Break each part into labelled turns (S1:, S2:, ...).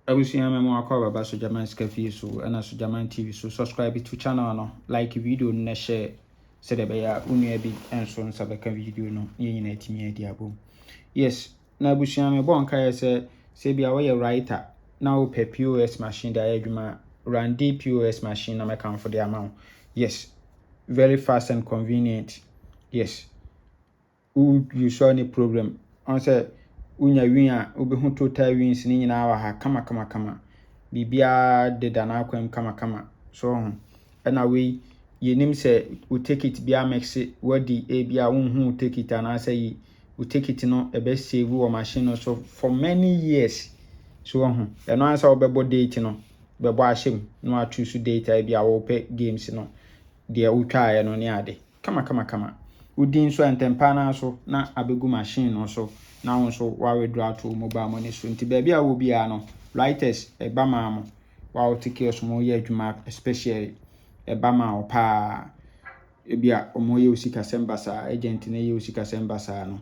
S1: Abusia memo akwa baba Sojaman Scafi so and Sojaman TV so subscribe to channel no like video na share said ya unua bi enso nsabeka video no yin na timi adi abom. Yes, na abusia me bon kai say bia we writer na wo POS machine da adwuma run POS machine na make am for the amount. Yes, very fast and convenient. Yes. You saw any problem on say unya win a obehu total wins ni nyina wa ha kama bibia de dana akwam kama so na we yenim say we take it bia mix wadi e bia wonhu take it and say we take it no e be save wo machine no so for many years so ho e no answer obebo date no bebo ahyem no a choose date e bia wo pe games no de utwa no ne ade kama udin so entempa na so na abegu machine no so na won so wa withdraw to mobile money so nti ba bia wo bia no writers e ba ma mo wa o tiki osmo ye adwuma especially e ba ma o pa e bia omo ye osika sembasa agent na ye osika sembasa no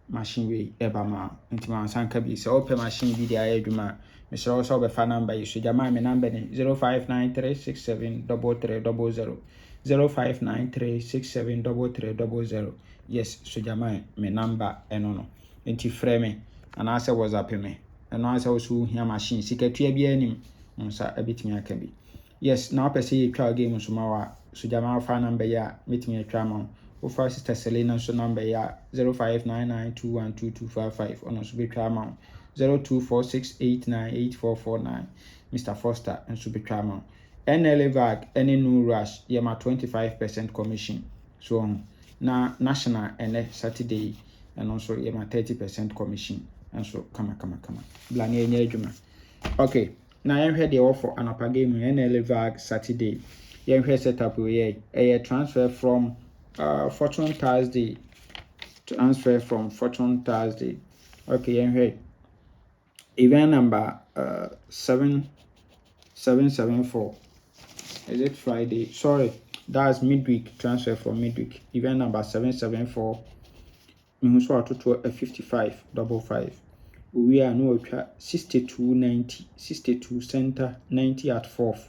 S1: machine we e ba ma nti ma sanka bi se open machine bi dia adwuma me so so be fa number yi so jama me number ni 0593673300 0593673300. Yes, so jama me number eno no. Enti frɛ me ana ase WhatsApp me. Eno ase wo so hia machine sikatua bi anim nsa abetimi aka bi. Yes, na opese ye twa game so ma wa so jama fa number ya metimi atwa ma. Wo fa sister Selena so number ya 0599212255 ono so betwa ma. 0246898449 Mr. Foster and so betwa ma. NLVAG any no rush yema 25% commission so na national and Saturday and also yema 30% commission and so kama blanye nye adwuma. Okay, na yenhwe de offer anapa game NLVAG Saturday yenhwe setup we a transfer from Fortune Thursday. Okay, yenhwe event number 774. Is it Friday? Sorry, that's midweek transfer from midweek. Event number 774. Mihuso atoto 5555. We are no 6290. 62 center 90 at 4th.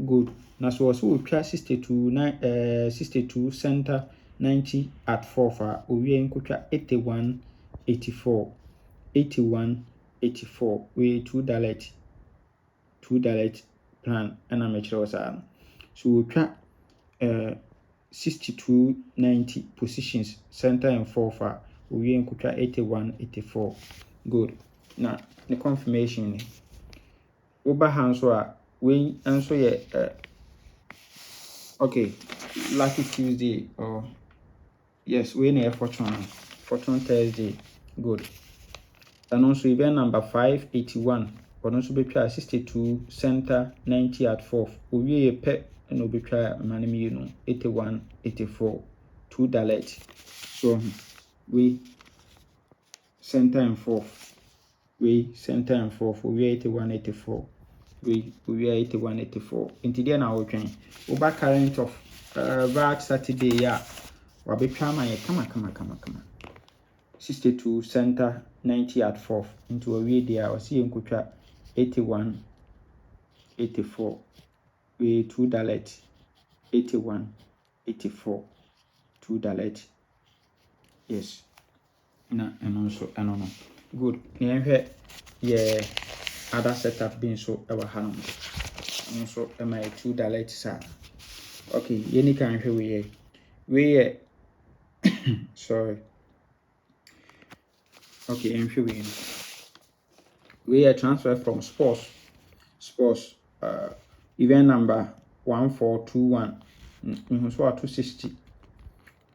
S1: Good. Now so we try 62 center 90 at 4th. We are 8184. 8184. We $2 plan and I'm sure. So we try 6290 positions center and 4th. We are 8184. Good. Now the confirmation. Uber hands we answer ye okay. Lucky Tuesday or yes, we near Fortune Thursday. Good. And also event number 581. But also be 62 center 90 at 4th. We pet and will be try manimi you know 8184 $2. So we center and 4th. We center and 4th. We 8184. We are 8184. Into the now train. Over current of back Saturday ya. Wabi try kama. 62 center 90 at 4th. Into a way there or see kucha 8184. We $2. 8184 $2. Yes. Na and also I don't know. Good. Yeah. Other setup being so ever hand. And also am I $2 sir. Okay, any kind of we sorry. Okay, I'm sure we transfer from sports event number 1421 so 260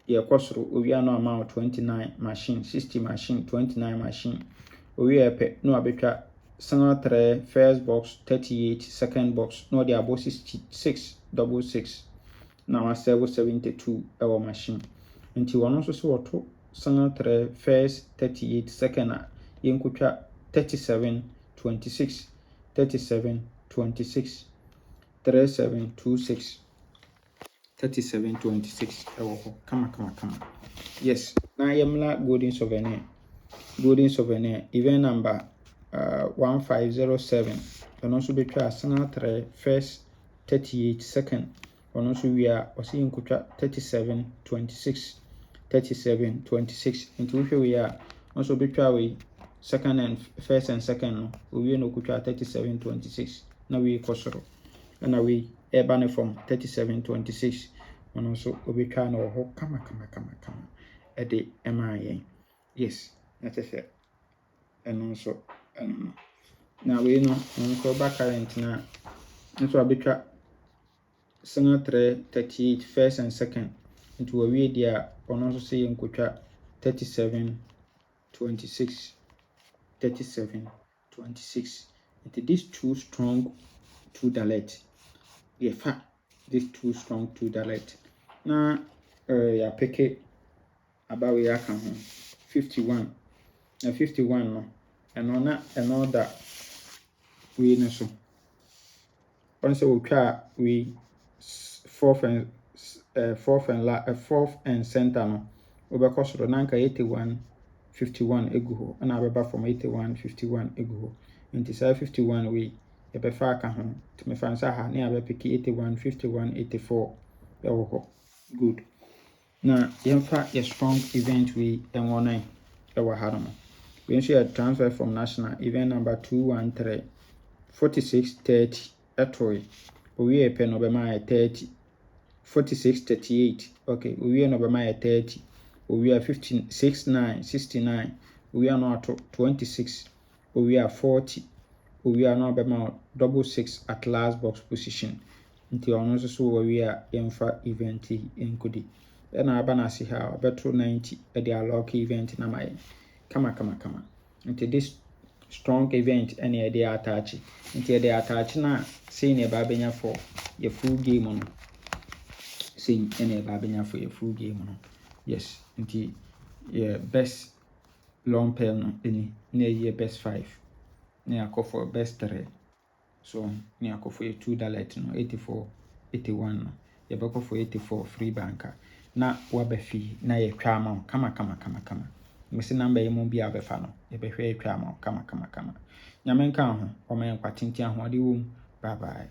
S1: yeah kosoro we are no amount 29 machine 60 machine 29 machine we are no abetwa single 3 first box 38 second box no the above 66 double 6 now 72 our machine until one also so to single 3 first 38 second yenkutwa 37 26 37 26 3726 3726 kama yes na yemla golden souvenir event number 1507 ɛno nso bɛtwa single 3 first 38 second ɔno nso wie a ɔsɛ yɛnkɔtwa 37 26 37 26 nti wohwɛ wei a nso bɛtwa wei second and first and second no owie no okɔtwa 37 26 na wei kɔ soro ɛna wei ɛba ne from 37 26 ɔno nso obɛtwa no wɔ hɔ kama ɛde ɛma yɛn yes na kyerɛ sɛ ɛno nso ɛno na wei no nso ba current na nso abɛtwa single 3 38 first and second nti wɔwie deɛ a ɔno nso sɛ yɛnkɔtwa 37 26 37 26 nti these two strong two direct yɛfa these two strong two direct na yɛapeke aba wei aka ho 51 na 51 no ɛno da wei no so ɔno sɛ wɔtwa wei fourth and center no wobɛkɔ soro na nka 81 51 egu hɔ ɛna abɛba from 81 51 egu hɔ nti saa 51 wei yɛbɛfa aka ho nti mefa nsa ha ne yɛbɛpeke 81 51 84 ɛwɔ hɔ good na yɛmfa yɛ strong event wei ɛwɔ nan ɛwɔ ha no wei nso yɛ transfer from national event number 213 46 30 ɛtoe owie yɛ pɛ no bɛma yɛ 30 46 38 okay owie no bɛma yɛ 30 owie 15 69 69 owie no ato 26 owie 40 owie no bɛma double 6 at last box position nti ɔno nso so owie a yɛmfa event yi nkodi ɛna aba na ase ha ɔbɛto 90 ɛde alloc event na ma yɛ kama nti this strong event ɛna yɛde attach nti yɛde attach na sei na ɛba bɛnya for yɛ full game no sei ɛna ɛba bɛnya for yɛ full game no yes nti yɛ best long pair no ɛni na yɛ best 5 na yɛakɔ for best 3 so na yɛakɔ for yɛ 2 direct no 84 81 no yɛbɛkɔ for 84 free banker na waba fee na yɛtwa ama wo kama mesi number yi mu bi a bɛfa no yɛbɛhwɛ yɛtwa ama wo kama nyame nka ho ɔma yɛn kwatenti ahoɔde wɔ mu bye bye